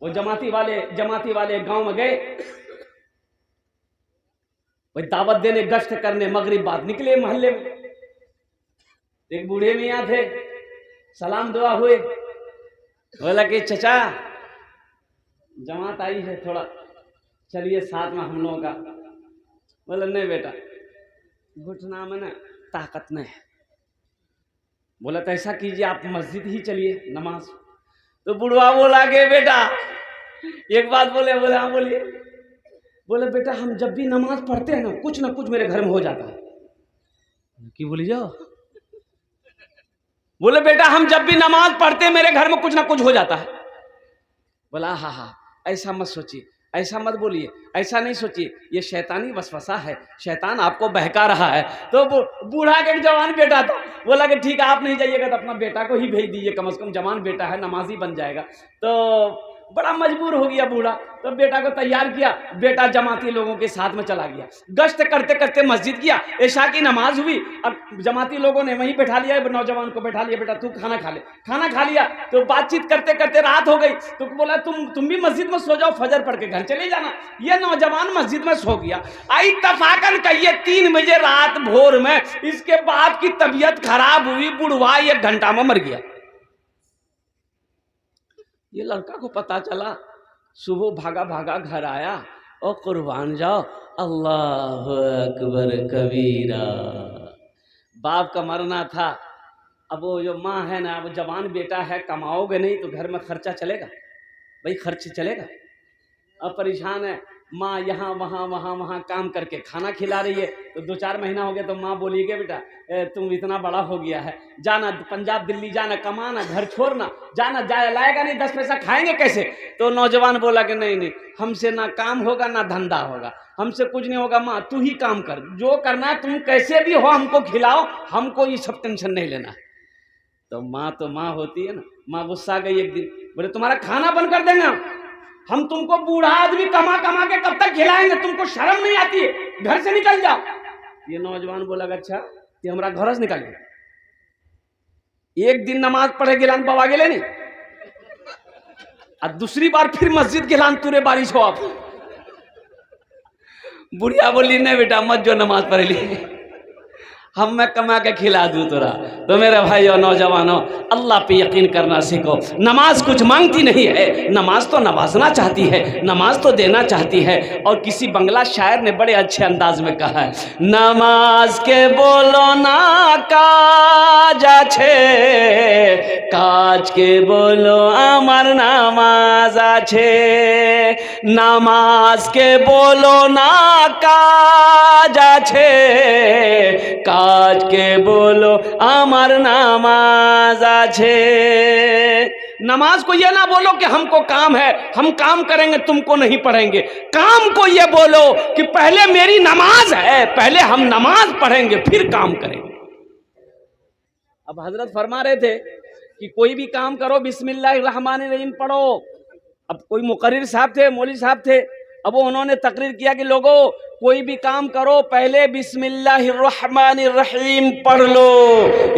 वो जमाती वाले गांव में गए, वही दावत देने, गश्त करने, मगरिब बाद निकले मोहल्ले में। एक बूढ़े मियाँ थे, सलाम दुआ हुए, बोला कि चचा जमात आई है, थोड़ा चलिए साथ में हम लोगों का। बोला नहीं बेटा, घुटना में ना ताकत नहीं है। बोला तो ऐसा कीजिए आप मस्जिद ही चलिए नमाज। तो बुढ़वा बोला कि बेटा एक बात बोले। बोले हाँ बोलिए। बोले बेटा हम जब भी नमाज पढ़ते हैं ना कुछ मेरे घर में हो जाता है। कि बोली जाओ। बोले बेटा हम जब भी नमाज पढ़ते हैं मेरे घर में कुछ ना कुछ हो जाता है। बोला हाँ ऐसा मत सोचिए, ऐसा मत बोलिए, ऐसा नहीं सोचिए, ये शैतानी वसवसा है, शैतान आपको बहका रहा है। तो बूढ़ा के जवान बेटा था, बोला कि ठीक है आप नहीं जाइएगा तो अपना बेटा को ही भेज दीजिए, कम से कम जवान बेटा है, नमाजी बन जाएगा। तो बड़ा मजबूर हो गया बूढ़ा, तो बेटा को तैयार किया, बेटा जमाती लोगों के साथ में चला गया। गश्त करते करते मस्जिद गया, ऐशा की नमाज हुई। अब जमाती लोगों ने वहीं बैठा लिया, नौजवान को बैठा लिया, बेटा तू खाना खा ले। खाना खा लिया तो बातचीत करते करते रात हो गई। तो बोला तुम भी मस्जिद में सो जाओ, फजर पढ़ के घर चले जाना। ये नौजवान मस्जिद में सो गया। आई तफाकन कहिए 3 बजे रात भोर में इसके बाप की तबीयत खराब हुई, बुढ़वा 1 घंटा में मर गया। ये लड़का को पता चला, सुबह भागा भागा घर आया और कुर्बान जाओ अल्लाह अकबर कबीरा। बाप का मरना था, अब वो जो माँ है ना, वो जवान बेटा है, कमाओगे नहीं तो घर में खर्चा चलेगा भाई, खर्च चलेगा। अब परेशान है माँ, यहाँ वहाँ काम करके खाना खिला रही है। तो 2-4 महीना हो गया तो माँ बोली कि बेटा तुम इतना बड़ा हो गया है, जाना पंजाब दिल्ली जाना, कमाना, घर छोड़ना, जाना जाया लाएगा नहीं, 10 पैसा खाएंगे कैसे। तो नौजवान बोला कि नहीं हमसे ना काम होगा ना धंधा होगा, हमसे कुछ नहीं होगा, माँ तू ही काम कर, जो करना है तुम कैसे भी हो हमको खिलाओ, हमको ये सब टेंशन नहीं लेना है। तो माँ होती है ना, माँ गुस्सा गई एक दिन, बोले तुम्हारा खाना बंद कर देंगे हम, तुमको बूढ़ा आदमी कमा कमा के कब तक खिलाएंगे, तुमको शर्म नहीं आती है, घर से निकल जाओ। ये नौजवान बोला अच्छा ये हमारा घर से निकल गया। एक दिन नमाज पढ़े गिलान बाबा गेले नहीं, और दूसरी बार फिर मस्जिद गिलान तुरे बारिश हो। आप बुढ़िया बोली नहीं बेटा मत जो नमाज पढ़ ली, हम मैं कमा के खिला दूँ तोरा। तो मेरे भाई और नौजवानों, अल्लाह पे यकीन करना सीखो। नमाज कुछ मांगती नहीं है, नमाज तो नवाजना चाहती है, नमाज तो देना चाहती है। और किसी बंगला शायर ने बड़े अच्छे अंदाज में कहा है, नमाज के बोलो ना काज आछे, काज के बोलो আমার নামাজ আছে, নামাজ के बोलो ना काज আছে, काज के बोलो আমার नामाज আছে। नमाज को ये ना बोलो कि हमको काम है, हम काम करेंगे तुमको नहीं पढ़ेंगे। काम को ये बोलो कि पहले मेरी नमाज है, पहले हम नमाज पढ़ेंगे फिर काम करेंगे। अब हजरत फरमा रहे थे कि कोई भी काम करो बिस्मिल्लाहिर्रहमानिर्रहीम पढ़ो। अब कोई मुकर्रिर साहब थे, मौलवी साहब थे, अब उन्होंने तकरीर किया कि लोगों कोई भी काम करो पहले बिस्मिल्लाहिर्रहमानिर्रहीम पढ़ लो,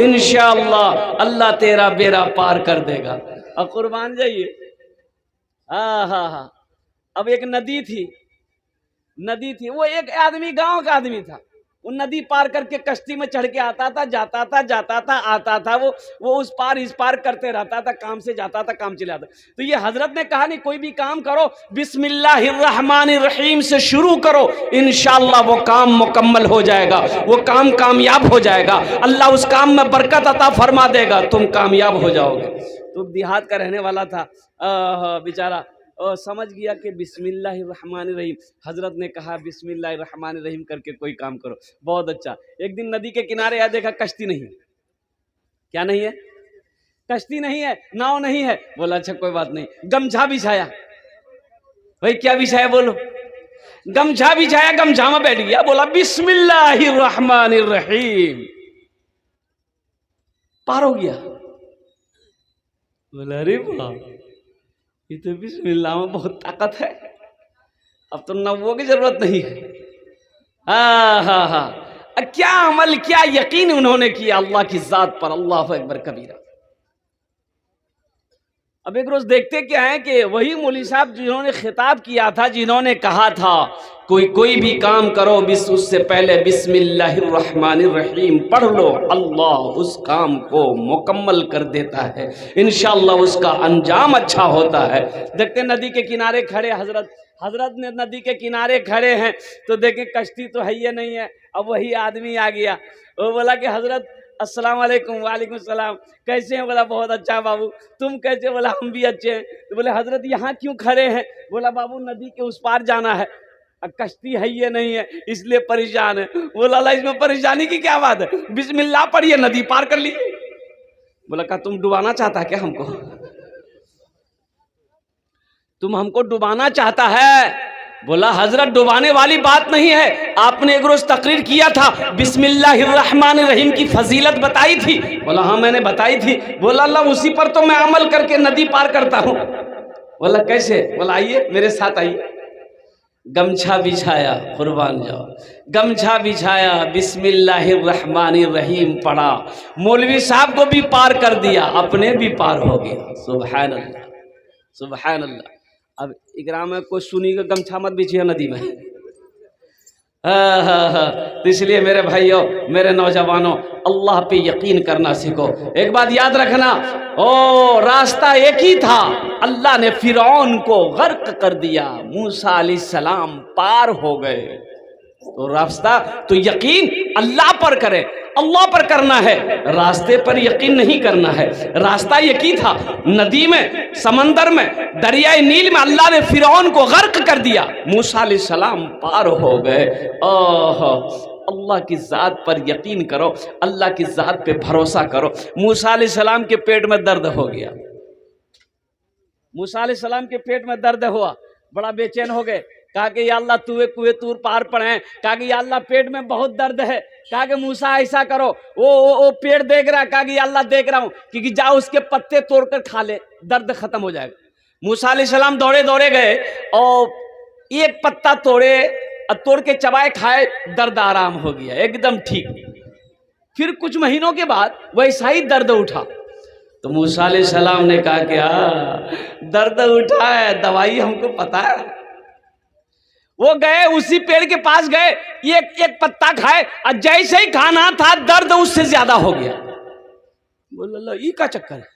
इंशाअल्लाह अल्लाह तेरा बेड़ा पार कर देगा। अब कुर्बान जाइए। हाँ। अब एक नदी थी, वो एक आदमी गांव का आदमी था, वो नदी पार करके कश्ती में चढ़ के आता था, जाता था आता था, वो उस पार इस पार करते रहता था, काम से जाता था काम चले आता। तो ये हजरत ने कहा नहीं कोई भी काम करो बिस्मिल्लाहिर्रहमानिर्रहीम से शुरू करो, इंशाअल्लाह वो काम मुकम्मल हो जाएगा, वो काम कामयाब हो जाएगा, अल्लाह उस काम में बरकत अता फरमा देगा, तुम कामयाब हो जाओगे। तो देहात का रहने वाला था बेचारा, और समझ गया कि बिस्मिल्लाहिर्रहमानिर्रहीम, हजरत ने कहा बिस्मिल्लाहिर्रहमानिर्रहीम करके कोई काम करो, बहुत अच्छा। एक दिन नदी के किनारे आया, देखा कश्ती नहीं है। क्या नहीं है? कश्ती नहीं है, नाव नहीं है। बोला अच्छा कोई बात नहीं, गमछा बिछाया। भाई क्या बिछाया बोलो? गमछा बिछाया, गमछा में बैठ गया, बोला बिस्मिल्लाहिर्रहमानिर्रहीम, पार हो गया। बोला अरे वाह, ये तो बिस्मिल्लाह में बहुत ताकत है, अब तो नव्वों की जरूरत नहीं है। हाँ। क्या अमल, क्या यकीन उन्होंने किया अल्लाह की जात पर, अल्लाह अकबर कबीरा। अब एक रोज देखते क्या है कि वही मौलवी साहब जिन्होंने खिताब किया था, जिन्होंने कहा था कोई भी काम करो उससे पहले बिस्मिल्लाहिर्रहमानिर्रहीम पढ़ लो, अल्लाह उस काम को मुकम्मल कर देता है, इंशाअल्लाह उसका अंजाम अच्छा होता है। देखते नदी के किनारे खड़े हजरत ने नदी के किनारे खड़े हैं तो देखे कश्ती तो है ही नहीं है। अब वही आदमी आ गया, वो बोला कि हजरत अस्सलाम वालेकुम। वालेकुम सलाम, कैसे हैं? बोला बहुत अच्छा बाबू, तुम कैसे? बोला हम भी अच्छे हैं। तो बोले हजरत यहाँ क्यों खड़े हैं? बोला बाबू नदी के उस पार जाना है, कश्ती है ये नहीं है इसलिए परेशान है। बोला अल्लाह इसमें परेशानी की क्या बात है, बिस्मिल्लाह पढ़िए नदी पार कर लीजिए। बोला का तुम डुबाना चाहता है क्या हमको? तुम हमको डुबाना चाहता है? बोला हजरत डुबाने वाली बात नहीं है, आपने एक रोज तकरीर किया था बिस्मिल्लाहिर्रहमानिर्रहीम की फजीलत बताई थी। बोला हाँ मैंने बताई थी। बोला अल्लाह उसी पर तो मैं अमल करके नदी पार करता हूँ। बोला कैसे? बोला आइए मेरे साथ आइए। गमछा बिछाया, कुर्बान जाओ, गमछा बिछाया, बिस्मिल्लाहिर्रहमानिर्रहीम पढ़ा, मौलवी साहब को भी पार कर दिया, अपने भी पार हो गया। सुभान अल्लाह, सुभान अल्लाह। अब इकराम में कोई सुनी का गमछा मत बिछिए नदी में। तो इसलिए मेरे भाइयों, मेरे नौजवानों, अल्लाह पे यकीन करना सीखो। एक बात याद रखना, ओ रास्ता एक ही था, अल्लाह ने फिरौन को गर्क कर दिया, मूसा अलैहिस्सलाम पार हो गए। तो रास्ता तो यकीन अल्लाह पर करे, अल्लाह पर करना है, रास्ते पर यकीन नहीं करना है। रास्ता एक ही था, नदी में, समंदर में, दरियाए नील में अल्लाह ने फिरौन को गर्क कर दिया, मूसा अलैहिस्सलाम पार हो गए। ओह अल्लाह की ज़ात पर यकीन करो, अल्लाह की ज़ात पे भरोसा करो। मूसा अलैहिस्सलाम के पेट में दर्द हो गया, मूसा अलैहिस्सलाम के पेट में दर्द हुआ, बड़ा बेचैन हो गए। कहा कि या अल्लाह तुए कुए तूर पार पड़े। कहा कि या अल्लाह पेट में बहुत दर्द है। कहा कि मूसा ऐसा करो, वो पेड़ देख रहा है। कहा कि या अल्लाह देख रहा हूँ, क्योंकि जाओ उसके पत्ते तोड़कर खा ले, दर्द खत्म हो जाएगा। मूसा अलैहिस्सलाम दौड़े दौड़े गए और एक पत्ता तोड़ के चबाए खाए, दर्द आराम हो गया, एकदम ठीक। फिर कुछ महीनों के बाद वैसा ही दर्द उठा, तो मूसा अलैहिस्सलाम ने कहा कि दर्द उठा है, दवाई हमको पता है। वो गए उसी पेड़ के पास गए, एक पत्ता खाए और जैसे ही खाना था दर्द उससे ज्यादा हो गया। बोला ये का चक्कर है,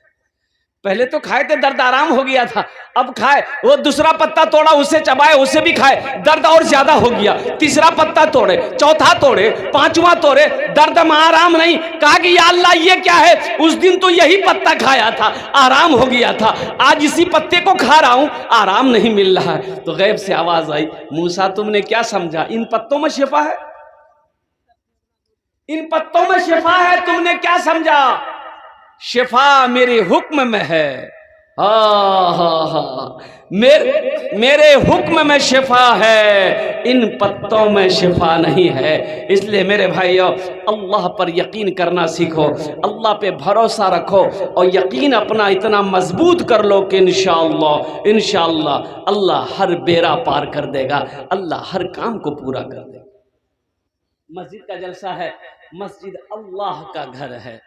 पहले तो खाए थे दर्द आराम हो गया था, अब खाए, वो दूसरा पत्ता तोड़ा उसे चबाए, उसे भी खाए, दर्द और ज्यादा हो गया। तीसरा पत्ता तोड़े, चौथा तोड़े, पांचवा तोड़े, दर्द में आराम नहीं। कहा कि या अल्लाह ये क्या है, उस दिन तो यही पत्ता खाया था, आराम हो गया था, आज इसी पत्ते को खा रहा हूं, आराम नहीं मिल रहा है। तो गैब से आवाज आई, मूसा तुमने क्या समझा, इन पत्तों में शिफा है, इन पत्तों में शिफा है, तुमने क्या समझा? शिफा मेरे हुक्म में है। मेरे हुक्म में शिफा है, इन पत्तों में शिफा नहीं है। इसलिए मेरे भाइयों, अल्लाह पर यकीन करना सीखो, अल्लाह पे भरोसा रखो और यकीन अपना इतना मजबूत कर लो कि इंशाअल्लाह अल्लाह हर बेड़ा पार कर देगा, अल्लाह हर काम को पूरा कर देगा। मस्जिद का जलसा है, मस्जिद अल्लाह का घर है।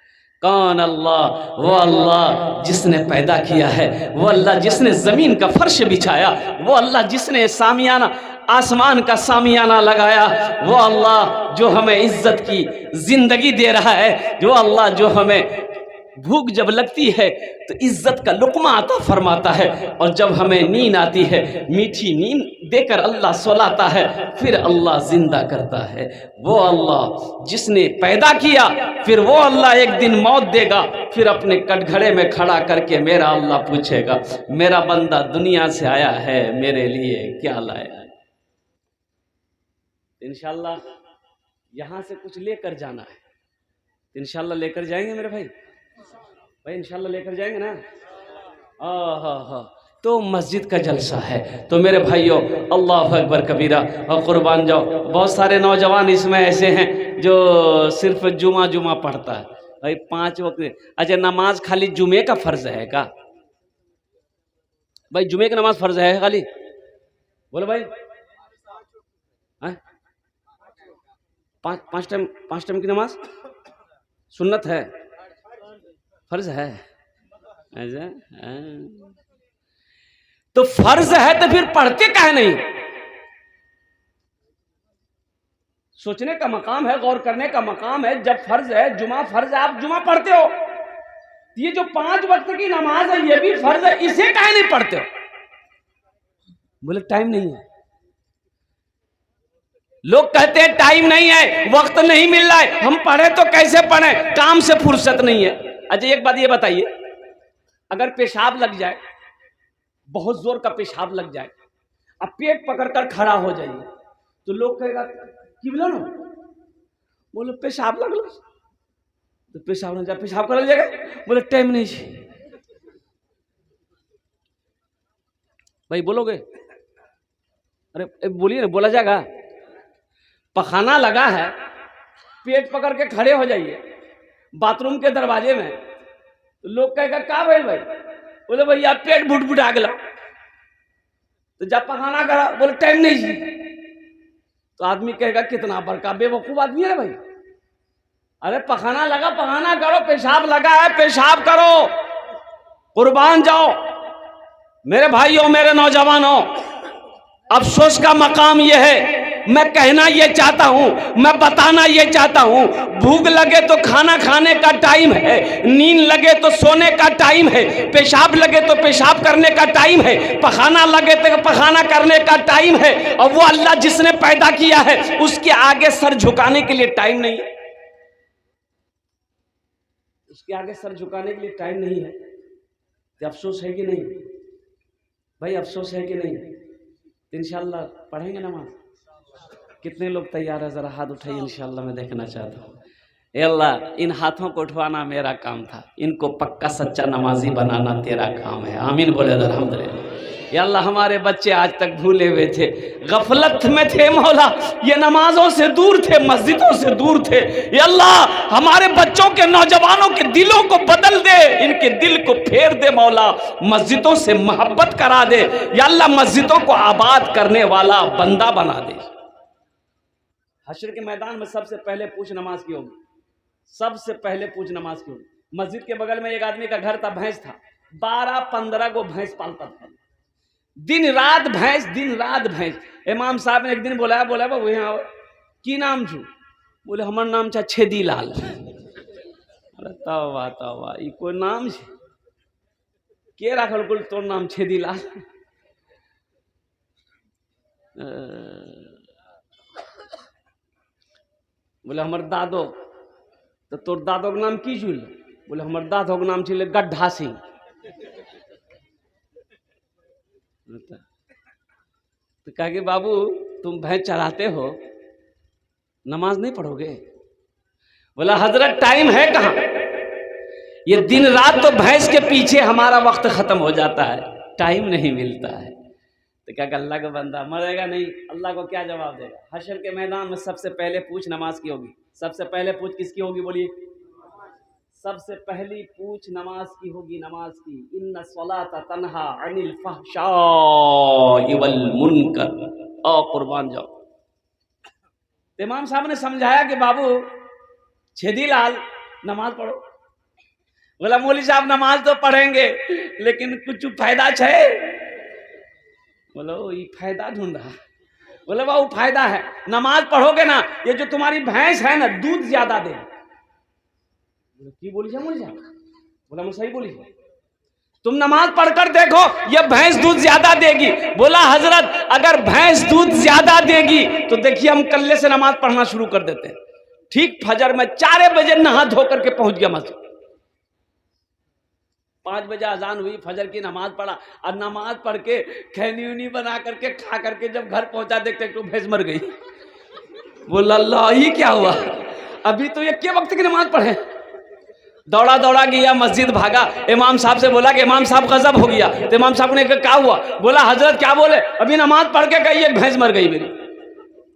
कौन अल्लाह? वो अल्लाह जिसने पैदा किया है, वो अल्लाह जिसने जमीन का फर्श बिछाया, वो अल्लाह जिसने सामियाना, आसमान का सामियाना लगाया, वो अल्लाह जो हमें इज्जत की जिंदगी दे रहा है, जो अल्लाह जो हमें भूख जब लगती है तो इज्जत का लुकमा अता फरमाता है, और जब हमें नींद आती है मीठी नींद देकर अल्लाह सुलाता है, फिर अल्लाह जिंदा करता है। वो अल्लाह जिसने पैदा किया, फिर वो अल्लाह एक दिन मौत देगा, फिर अपने कटघरे में खड़ा करके मेरा अल्लाह पूछेगा, मेरा बंदा दुनिया से आया है, मेरे लिए क्या लाया है? इंशाल्लाह यहाँ से कुछ लेकर जाना है, इंशाल्लाह लेकर जाएंगे मेरे भाई, इंशाल्लाह लेकर जाएंगे ना। हाँ, तो मस्जिद का जलसा है। तो मेरे भाइयों, अल्लाह अकबर कबीरा और कुर्बान जाओ। बहुत सारे नौजवान इसमें ऐसे हैं जो सिर्फ जुमा पढ़ता है। भाई 5 वक्त, अच्छा नमाज खाली जुमे का फर्ज है क्या? भाई जुमे की नमाज फर्ज है खाली? बोलो भाई, पाँच टाइम की नमाज सुन्नत है, फर्ज है? ऐसा तो फर्ज है तो फिर पढ़ते काहे नहीं? सोचने का मकाम है, गौर करने का मकाम है। जब फर्ज है, जुमा फर्ज है, आप जुमा पढ़ते हो, ये जो 5 वक्त की नमाज है ये भी फर्ज है, इसे काहे नहीं पढ़ते हो? बोले टाइम नहीं है। लोग कहते हैं टाइम नहीं है, वक्त नहीं मिल रहा है, हम पढ़े तो कैसे पढ़े, काम से फुर्सत नहीं है। अच्छा एक बात ये बताइए, अगर पेशाब लग जाए, बहुत जोर का पेशाब लग जाए, अब पेट पकड़कर खड़ा हो जाइए, तो लोग कहेगा कि बोलो ना, बोलो पेशाब लग लो, तो पेशाब लग जाए, पेशाब कर जाएगा, बोले टाइम नहीं है। भाई बोलोगे? अरे बोलिए ना, बोला जाएगा? पखाना लगा है, पेट पकड़ के खड़े हो जाइए बाथरूम के दरवाजे में, तो लोग कहेगा का भाई? बोले भैया पेट बुट आ गया, तो जब पखाना करा, बोले टाइम नहीं जी, तो आदमी कहेगा कितना बड़का बेवकूफ आदमी है भाई। अरे पखाना लगा, पखाना करो, पेशाब लगा है, पेशाब करो, कुर्बान जाओ। मेरे भाइयों, मेरे नौजवानों, अफसोस का मकाम यह है, मैं कहना ये चाहता हूं, मैं बताना ये चाहता हूं, भूख लगे तो खाना खाने का टाइम है, नींद लगे तो सोने का टाइम है, पेशाब लगे तो पेशाब करने का टाइम है, पखाना लगे तो पखाना करने का टाइम है, और वो अल्लाह जिसने पैदा किया है उसके आगे सर झुकाने के लिए टाइम नहीं है। उसके आगे सर झुकाने के लिए टाइम नहीं है। तो अफसोस है कि नहीं भाई? अफसोस है कि नहीं? तो इंशाअल्लाह पढ़ेंगे नमाज। कितने लोग तैयार है? जरा हाथ उठाइए, इंशाअल्लाह मैं देखना चाहता हूँ। ए अल्लाह, इन हाथों को उठवाना मेरा काम था, इनको पक्का सच्चा नमाजी बनाना तेरा काम है। आमीन बोले अल्हम्दुलिल्लाह। या अल्लाह, हमारे बच्चे आज तक भूले हुए थे, गफलत में थे मौला, ये नमाजों से दूर थे, मस्जिदों से दूर थे। या अल्लाह, हमारे बच्चों के, नौजवानों के दिलों को बदल दे, इनके दिल को फेर दे मौला, मस्जिदों से मोहब्बत करा दे। या अल्लाह, मस्जिदों को आबाद करने वाला बंदा बना दे। हश्र के मैदान में सबसे पहले पूछ नमाज की होगी, सबसे पहले पूछ नमाज की होगी। मस्जिद के बगल में एक आदमी का घर था, भैंस था, 12-15 को भैंस पालता था, दिन रात भैंस, दिन रात भैंस। इमाम साहब ने एक दिन बोलाया, बोला बाबू यहाँ की नाम छू? बोले हमार नाम छा छेदी लाल। अरे तौबा तौबा, ई कोई नाम छे? के राखल कुल तोर नाम छेदी लाल? बोले हमर दादो। तो तोर दादो के नाम की छुल? बोले हमर दादो के नाम छे गड्ढा सिंह। तो कहा कि बाबू तुम भैंस चराते हो, नमाज नहीं पढ़ोगे? बोला हजरत टाइम है कहाँ, ये दिन रात तो भैंस के पीछे हमारा वक्त खत्म हो जाता है, टाइम नहीं मिलता है। तो क्या अल्लाह का बंदा मरेगा नहीं, अल्लाह को क्या जवाब देगा? हश्र के मैदान में सबसे पहले पूछ नमाज की होगी। सबसे पहले पूछ किसकी होगी? बोलिए। सबसे पहली पूछ नमाज की होगी, नमाज की। इन्ना सलाता तन्हा अनिल फहशाइ वल मुनकर। और कुर्बान जाओ। इमाम साहब ने समझाया कि बाबू छेदी लाल नमाज पढ़ो। बोला मौली साहब नमाज तो पढ़ेंगे लेकिन कुछ फायदा है? बोलो ये फायदा ढूंढ रहा। बोले बाबू फायदा है, नमाज पढ़ोगे ना, ये जो तुम्हारी भैंस है ना दूध ज्यादा दे। की बोली जाए? बोला मैं सही बोली। तुम नमाज पढ़कर देखो, ये भैंस दूध ज्यादा देगी। बोला हजरत अगर भैंस दूध ज्यादा देगी तो देखिए हम कल्ले से नमाज पढ़ना शुरू कर देते हैं। ठीक फजर में 4 बजे नहा धो करके पहुंच गया मस्जिद। 5 बजे अजान हुई, फजर की नमाज पढ़ा, और नमाज पढ़ के खैनी उनी बना करके खा करके जब घर पहुंचा देखते तो भैंस मर गई। बोला अल्लाह ही क्या हुआ, अभी तो ये क्या वक्त की नमाज पढ़े। दौड़ा दौड़ा गया मस्जिद, भागा, इमाम साहब से बोला कि इमाम साहब गजब हो गया। तो इमाम साहब ने कहा क्या हुआ? बोला हजरत क्या बोले, अभी नमाज पढ़ के कही एक भैंस मर गई मेरी।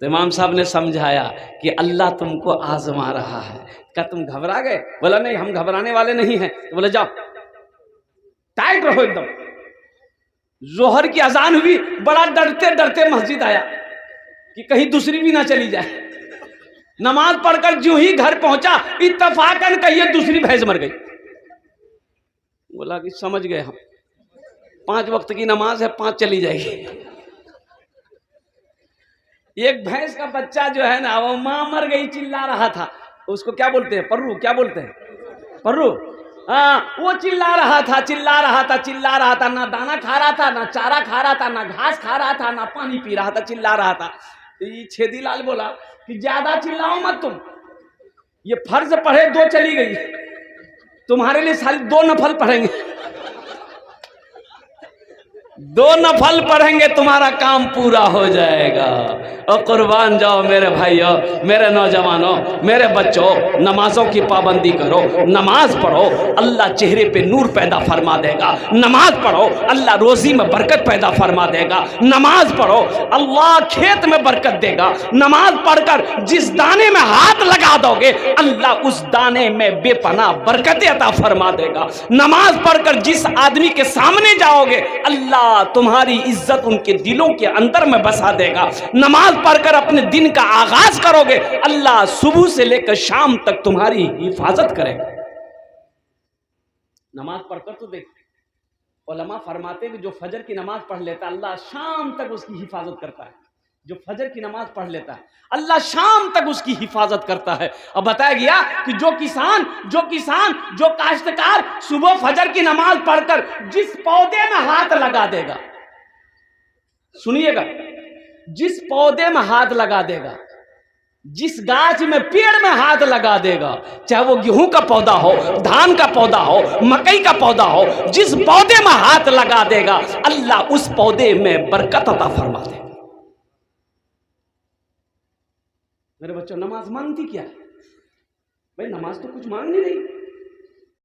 तो इमाम साहब ने समझाया कि अल्लाह तुमको आजमा रहा है। क्या तुम घबरा गए? बोला नहीं हम घबराने वाले नहीं हैं। तो बोला जाओ टाइट रहो एकदम। जोहर की अजान हुई, बड़ा डरते डरते मस्जिद आया कि कहीं दूसरी भी ना चली जाए। नमाज पढ़कर जो ही घर पहुंचा, इत्तफाकन कहिए दूसरी भैंस मर गई। बोला कि समझ गए हम, 5 वक्त की नमाज है, 5 चली जाएगी। एक भैंस का बच्चा जो है ना, वो मां मर गई चिल्ला रहा था, उसको क्या बोलते हैं, पर्रू, क्या बोलते हैं, पर्रू। हाँ, वो चिल्ला रहा था, चिल्ला रहा था, चिल्ला रहा था, ना दाना खा रहा था, ना चारा खा रहा था, ना घास खा रहा था, ना पानी पी रहा था, चिल्ला रहा था। तो ये छेदीलाल बोला कि ज्यादा चिल्लाओ मत तुम, ये फर्ज पढ़े 2 चली गई, तुम्हारे लिए साली 2 नफल पढ़ेंगे, 2 नफल पढ़ेंगे, तुम्हारा काम पूरा हो जाएगा। और कुर्बान जाओ मेरे भाइयों, मेरे नौजवानों, मेरे बच्चों, नमाजों की पाबंदी करो, नमाज पढ़ो, अल्लाह चेहरे पे नूर पैदा फरमा देगा। नमाज पढ़ो, अल्लाह रोजी में बरकत पैदा फरमा देगा। नमाज पढ़ो, अल्लाह खेत में बरकत देगा। नमाज पढ़कर जिस दाने में हाथ लगा दोगे, अल्लाह उस दाने में बेपनाह बरकतें अता फरमा देगा। नमाज पढ़कर जिस आदमी के सामने जाओगे, अल्लाह तुम्हारी इज्जत उनके दिलों के अंदर में बसा देगा। नमाज पढ़कर अपने दिन का आगाज करोगे, अल्लाह सुबह से लेकर शाम तक तुम्हारी हिफाजत करेगा। नमाज पढ़कर तो देख, उलमा फरमाते कि जो फजर की नमाज पढ़ लेता, अल्लाह शाम तक उसकी हिफाजत करता है। जो फजर की नमाज पढ़ लेता है, अल्लाह शाम तक उसकी हिफाजत करता है। और बताया गया कि जो किसान, जो काश्तकार सुबह फजर की नमाज पढ़कर जिस पौधे में हाथ लगा देगा, सुनिएगा, जिस पौधे में हाथ लगा देगा, जिस गाछ में, पेड़ में हाथ लगा देगा, चाहे वो गेहूं का पौधा हो, धान का पौधा हो, मकई का पौधा हो, जिस पौधे में हाथ लगा देगा, अल्लाह उस पौधे में बरकत अता फरमा देगा। मेरे बच्चों, नमाज मांगती क्या है भाई? नमाज तो कुछ मांग नहीं रही।